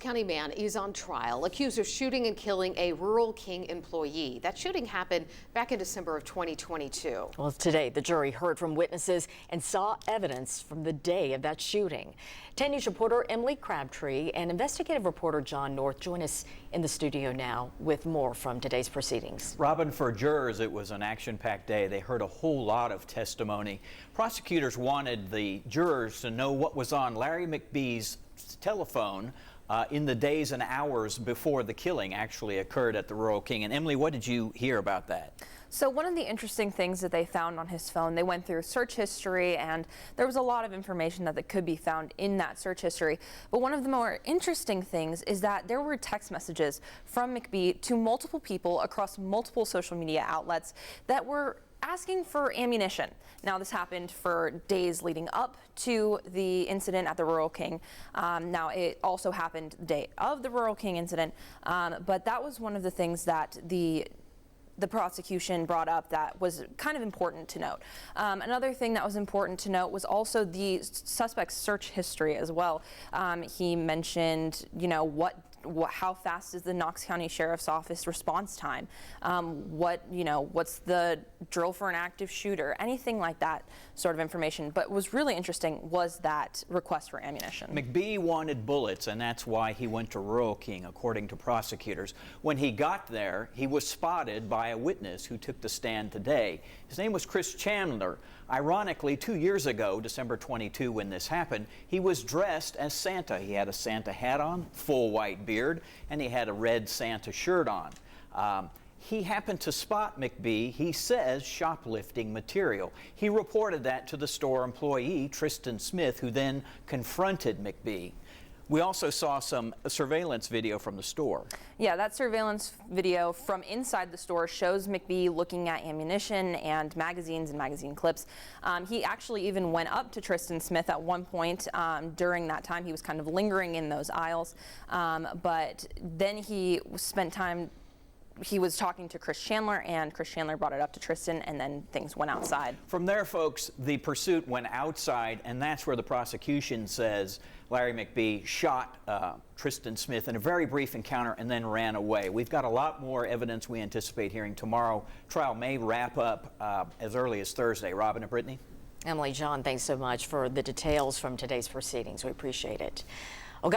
County man is on trial, accused of shooting and killing a Rural King employee. That shooting happened back in December of 2022. Well, today the jury heard from witnesses and saw evidence from the day of that shooting. 10 News reporter Emily Crabtree and investigative reporter John North join us in the studio now with more from today's proceedings. Robin, for jurors, it was an action-packed day. They heard a whole lot of testimony. Prosecutors wanted the jurors to know what was on Larry McBee's telephone in the days and hours before the killing actually occurred at the Rural King. And Emily, what did you hear about that? So one of the interesting things that they found on his phone, they went through search history, and there was a lot of information that could be found in that search history. But one of the more interesting things is that there were text messages from McBee to multiple people across multiple social media outlets that were asking for ammunition. Now, this happened for days leading up to the incident at the Rural King. Now, it also happened the day of the Rural King incident, but that was one of the things that the prosecution brought up that was kind of important to note. Another thing that was important to note was also the suspect's search history as well. He mentioned, how fast is the Knox County Sheriff's Office response time? What's the drill for an active shooter? Anything like that sort of information. But what was really interesting was that request for ammunition. McBee wanted bullets, and that's why he went to Rural King, according to prosecutors. When he got there, he was spotted by a witness who took the stand today. His name was Chris Chandler. Ironically, 2 years ago, December 22, when this happened, he was dressed as Santa. He had a Santa hat on, full white beard, and he had a red Santa shirt on. He happened to spot McBee, he says, shoplifting material. He reported that to the store employee, Tristan Smith, who then confronted McBee. We also saw some surveillance video from the store. Yeah, that surveillance video from inside the store shows McBee looking at ammunition and magazines and magazine clips. He actually even went up to Tristan Smith at one point during that time. He was kind of lingering in those aisles, but then he spent time. He was talking to Chris Chandler, and Chris Chandler brought it up to Tristan, and then things went outside. From there, folks, the pursuit went outside, and that's where the prosecution says Larry McBee shot Tristan Smith in a very brief encounter and then ran away. We've got a lot more evidence we anticipate hearing tomorrow. Trial may wrap up as early as Thursday. Robin and Brittany? Emily, John, thanks so much for the details from today's proceedings. We appreciate it. Well,